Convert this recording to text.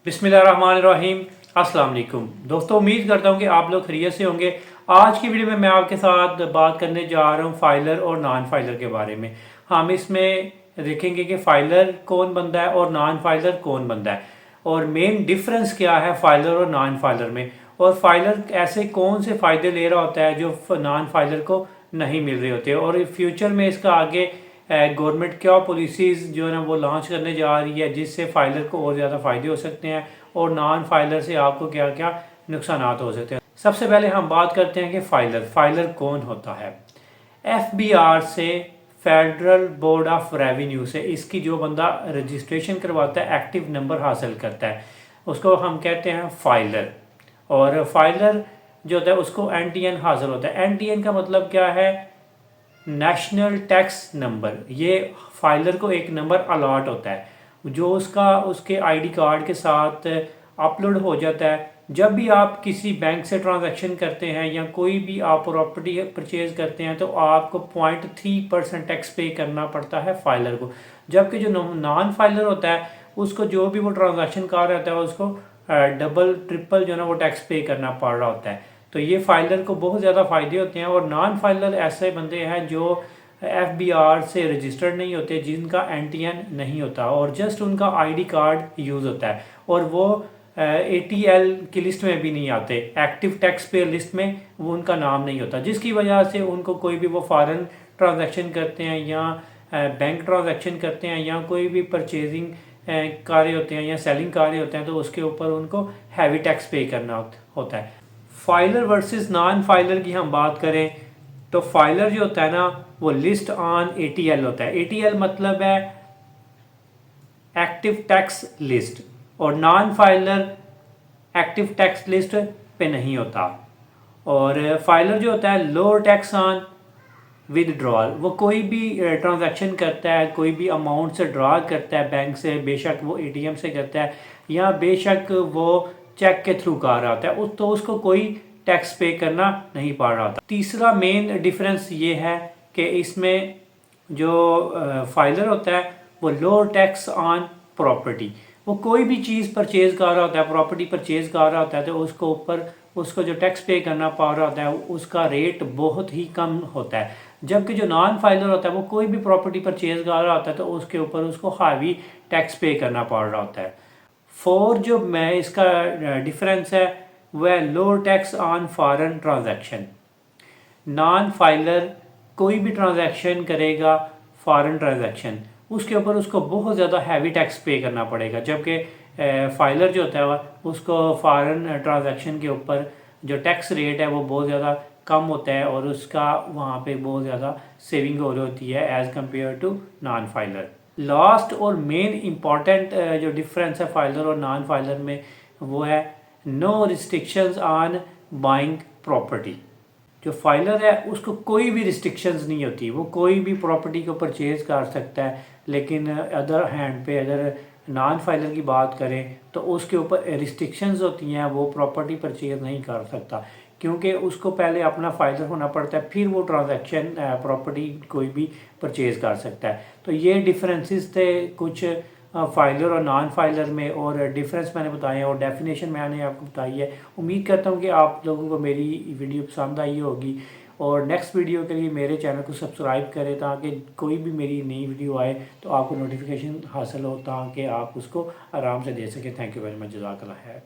बिस्मिल्लाहिर्रहमानिर्रहीम। अस्सलाम वालेकुम दोस्तों, उम्मीद करता हूँ कि आप लोग खैरियत से होंगे। आज की वीडियो में मैं आपके साथ बात करने जा रहा हूँ फाइलर और नॉन फाइलर के बारे में। हम इसमें देखेंगे कि फाइलर कौन बंदा है और नॉन फाइलर कौन बंदा है, और मेन डिफरेंस क्या है फाइलर और नॉन फाइलर में, और फाइलर ऐसे कौन से फ़ायदे ले रहा होता है जो नॉन फाइलर को नहीं मिल रहे होते, और फ्यूचर में इसका आगे गवर्नमेंट क्या पॉलिसीज़ जो है ना वो लॉन्च करने जा रही है जिससे फाइलर को और ज़्यादा फ़ायदे हो सकते हैं और नॉन फाइलर से आपको क्या क्या नुकसान हो सकते हैं। सबसे पहले हम बात करते हैं कि फाइलर कौन होता है। FBR से, फेडरल बोर्ड ऑफ रेवेन्यू से, इसकी जो बंदा रजिस्ट्रेशन करवाता है, एक्टिव नंबर हासिल करता है, उसको हम कहते हैं फाइलर। और फाइलर जो होता है उसको NTN हासिल होता है। NTN का मतलब क्या है? National tax number. ये फाइलर को एक नंबर अलॉट होता है जो उसका उसके आईडी कार्ड के साथ अपलोड हो जाता है। जब भी आप किसी बैंक से ट्रांजैक्शन करते हैं या कोई भी आप प्रॉपर्टी परचेज करते हैं तो आपको 0.3% टैक्स पे करना पड़ता है फाइलर को। जबकि जो नॉन फाइलर होता है उसको जो भी वो ट्रांजैक्शन कर रहा होता है उसको डबल ट्रिपल जो है ना वो टैक्स पे करना पड़ रहा होता है। तो ये फाइलर को बहुत ज़्यादा फ़ायदे होते हैं। और नॉन फाइलर ऐसे बंदे हैं जो FBR से रजिस्टर्ड नहीं होते, जिनका NTN नहीं होता और जस्ट उनका आईडी कार्ड यूज़ होता है, और वो ATL की लिस्ट में भी नहीं आते, एक्टिव टैक्स पेयर लिस्ट में वो उनका नाम नहीं होता, जिसकी वजह से उनको कोई भी वो फॉरेन ट्रांजैक्शन करते हैं या बैंक ट्रांजैक्शन करते हैं या कोई भी परचेजिंग कार्य होते हैं या सेलिंग कार्य होते हैं तो उसके ऊपर उनको हैवी टैक्स पे करना होता है। फाइलर वर्सेस नॉन फाइलर की हम बात करें तो फाइलर जो होता है ना वो लिस्ट ऑन ATL होता है। ATL मतलब है एक्टिव टैक्स लिस्ट, और non filer active tax list पे नहीं होता। और फाइलर जो होता है लोअर टैक्स ऑन विदड्रॉल, वो कोई भी ट्रांजैक्शन करता है, कोई भी अमाउंट से ड्रा करता है बैंक से, बेशक वो ATM से करता है या बेशक वो चेक के थ्रू कर रहा होता है, तो उसको कोई टैक्स पे करना नहीं पड़ रहा था। तीसरा मेन डिफरेंस ये है कि इसमें जो फाइलर होता है वो लोअर टैक्स ऑन प्रॉपर्टी, वो कोई भी चीज़ परचेज कर रहा होता है, प्रॉपर्टी परचेज कर रहा होता है तो उसको ऊपर उसको जो टैक्स पे करना पड़ रहा होता है उसका रेट बहुत ही कम होता है। जबकि जो नॉन फाइलर होता है वो कोई भी प्रॉपर्टी परचेज कर रहा होता है तो उसके ऊपर उसको हावी टैक्स पे करना पड़ रहा होता है। फोर जो मैं इसका डिफरेंस है वह lower tax on foreign transaction. Non filer कोई भी ट्रांजैक्शन करेगा फॉरेन ट्रांजैक्शन, उसके ऊपर उसको बहुत ज़्यादा हैवी टैक्स पे करना पड़ेगा, जबकि फाइलर जो होता है उसको फॉरेन ट्रांजैक्शन के ऊपर जो टैक्स रेट है वो बहुत ज़्यादा कम होता है और उसका वहाँ पे बहुत ज़्यादा सेविंग हो रही होती है as compare to non filer. Last और मेन इम्पॉर्टेंट जो डिफरेंस है फाइलर और नॉन फाइलर में वो है no restrictions on buying property. जो फाइलर है उसको कोई भी रिस्ट्रिक्शंस नहीं होती, वो कोई भी प्रॉपर्टी को परचेज कर सकता है। लेकिन अदर हैंड पे अगर नॉन फाइलर की बात करें तो उसके ऊपर रिस्ट्रिक्शंस होती हैं, वो प्रॉपर्टी परचेज नहीं कर सकता क्योंकि उसको पहले अपना फाइलर होना पड़ता है, फिर वो ट्रांजैक्शन प्रॉपर्टी कोई भी परचेज कर सकता है। तो ये डिफरेंसेस थे कुछ फाइलर और नॉन फाइलर में, और डिफरेंस मैंने बताए और डेफिनेशन मैंने आपको बताई है। उम्मीद करता हूँ कि आप लोगों को मेरी वीडियो पसंद आई होगी, और नेक्स्ट वीडियो के लिए मेरे चैनल को सब्सक्राइब करें ताकि कोई भी मेरी नई वीडियो आए तो आपको नोटिफिकेशन हासिल हो ताकि आप उसको आराम से दे सकें। थैंक यू वेरी मच, जज़ाकल्लाह खैर।